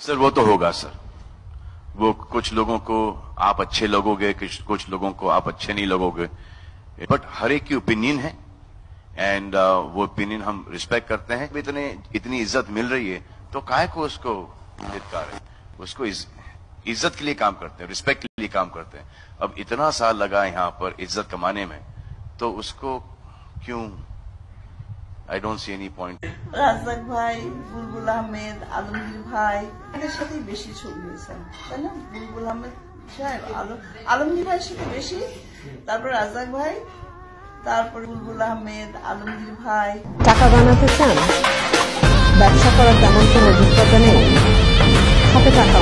Sir वो तो होगा सर, वो कुछ लोगों को आप अच्छे लगोगे, कुछ लोगों को आप अच्छे नहीं लगोगे, बट हर एक की ओपिनियन है एंड वो ओपिनियन हम रिस्पेक्ट करते हैं। इतनी इज्जत मिल रही है तो काहे को उसको धिक्कार है, उसको इज्जत के लिए काम करते हैं, रिस्पेक्ट के लिए काम करते हैं। अब इतना साल लगा यहाँ पर इज्जत कमाने में, तो उसको क्यों, I don't see any point. Razzak ভাই, বুলবুল আহমেদ, আলমগীর ভাই এদের সাথেই বেশি ছবি হয়েছে, তাই না? বুলবুল আহমেদ সাহেব, আলমগীর ভাইয়ের সাথে বেশি, তারপর রাজ্জাক ভাই, তারপর বুলবুল আহমেদ, আলমগীর ভাই। টাকা বানাতে চান, ব্যবসা করার তেমন কোনো অভিজ্ঞতা নেই, হাতে টাকা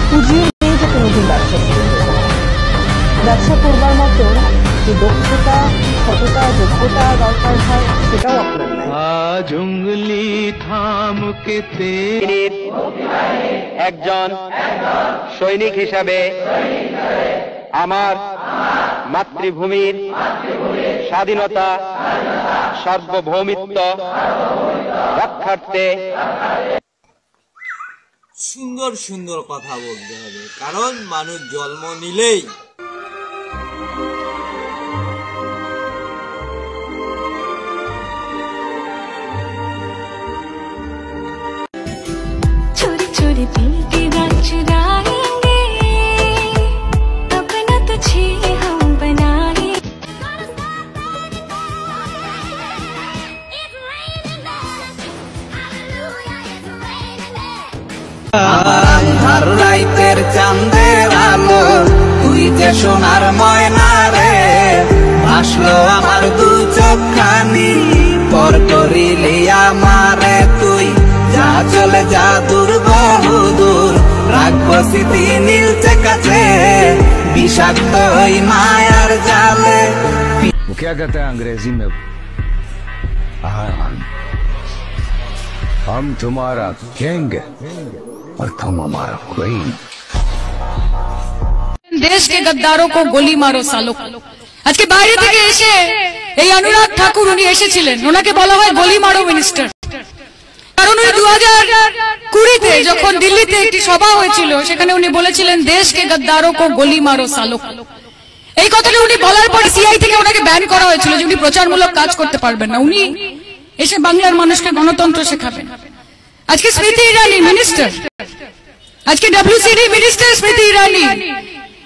পুঁজিও নেই যে কোনোদিন ব্যবসা শুরু করবে। ব্যবসা করবার মতো যে দক্ষতা, সততা, যোগ্যতা দরকার হয় সেটাও আপনার নাই। আজ উঙ্গলি থামকে একজন সৈনিক হিসাবে আমার মাতৃভূমির স্বাধীনতা, সার্বভৌমিত্ব রক্ষার্থে সুন্দর সুন্দর কথা বলতে হবে, কারণ মানুষ জন্ম নিলেই चोरी चोरी दिल की बात चुराएंगे, अपना तुझे हम बनाए। আন্ধার রাইতের চাঁদের আলো, তুই যে সোনার ময়না রে, আসলো আমার দু চোখখানি, পর করিলি আমারে তুই, যা চলে যা দূর বহুদূর, রাখবো স্মৃতি নীলচে কাছে, বিষাক্ত ওই মায়ার জালে। वो क्या कहते हैं अंग्रेजी में, हम तुम्हारा किंग और तुम हमारा क्वीन। देश के गद्दारों को गोली मारो सालो। আজকে বাইরে থেকে এসে এই অনুরাগ ঠাকুর উনি এসেছিলেন, ওনাকে বলা হয় গোলি মারো মিনিস্টার, কারণ উনি 2020-তে যখন দিল্লিতে একটি সভা হয়েছিল সেখানে উনি বলেছিলেন দেশ কে গদ্দারোं को गोली मारो सालो। এই কথাটা উনি বলার পর সিআই থেকে ওনাকে ব্যান করা হয়েছিল যে উনি প্রচারমূলক কাজ করতে পারবেন না, উনি এসে বাংলার মানুষকে গণতন্ত্র শেখাবেন। আজকে স্মৃতি ইরানি মিনিস্টার, আজকে ডব্লিউসিডি মিনিস্টার স্মৃতি ইরানি,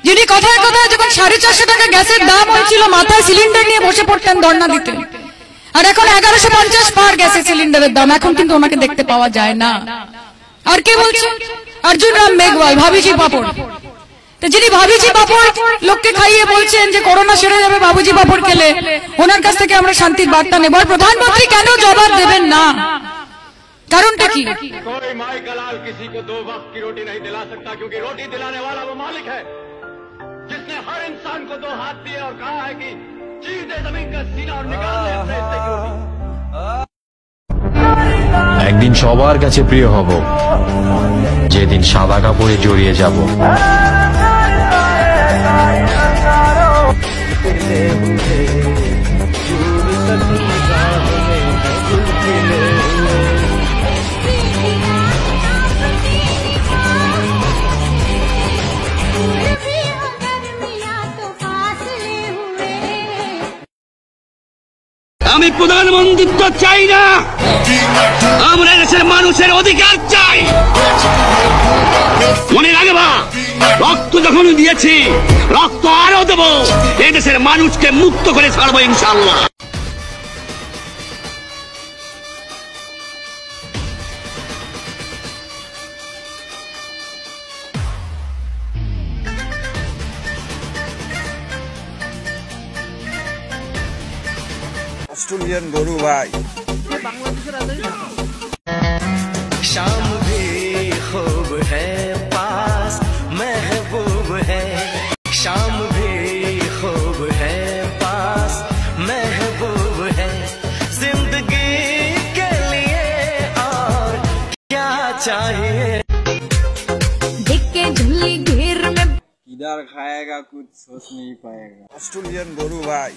যিনি কথায় কথায় যখন 450 টাকা গ্যাসের দাম হয়েছিল মাথায় সিলিন্ডার নিয়ে বসে পড়তেন ধর্ণা দিতে, আর এখন 1150 পার গ্যাসের সিলিন্ডারের দাম, এখন কিন্তু ওনাকে দেখতে পাওয়া যায় না। আর কে বলছে? অর্জুন রাম মেঘওয়াল, ভাবিজি পাপড়। তো যিনি ভাবিজি পাপড় লোককে খাইয়ে বলছেন যে করোনা সেরে যাবে বাবুজি পাপড় খেলে, ওনার কাছ থেকে আমরা শান্তির বার্তা নেব। আর প্রধানমন্ত্রী কেন জবাব দেবেন না, কারণটা কি? कोई माई का लाल किसी को 2 वक्त की रोटी नहीं दिला सकता, क्योंकि रोटी दिलाने वाला वो मालिक है जिसने हर इंसान को 2 हाथ दिए और कहा है कि चीर दे जमीन का सीना और निकाल दे अपने हिस्से की रोटी। একদিন সবার কাছে প্রিয় হব, যেদিন সাদা কাপড়ে জড়িয়ে যাব। আমি প্রধানমন্ত্রিত্ব চাই না, আমরা দেশের মানুষের অধিকার চাই। মনে রাখবা, রক্ত যখন দিয়েছি রক্ত আরো দেব, এই দেশের মানুষকে মুক্ত করে ছাড়বো ইনশাআল্লাহ। অস্ট্রেলিয়ান গরু ভাই, शाम भी खूब है पास महबूब है, शाम भी खूब है पास महबूब है, जिंदगी के लिए और क्या चाहिए। देख के झुल्ली घेर में किधर खाएगा कुछ सोच नहीं पाएगा। ऑस्ट्रेलियन गरु भाई।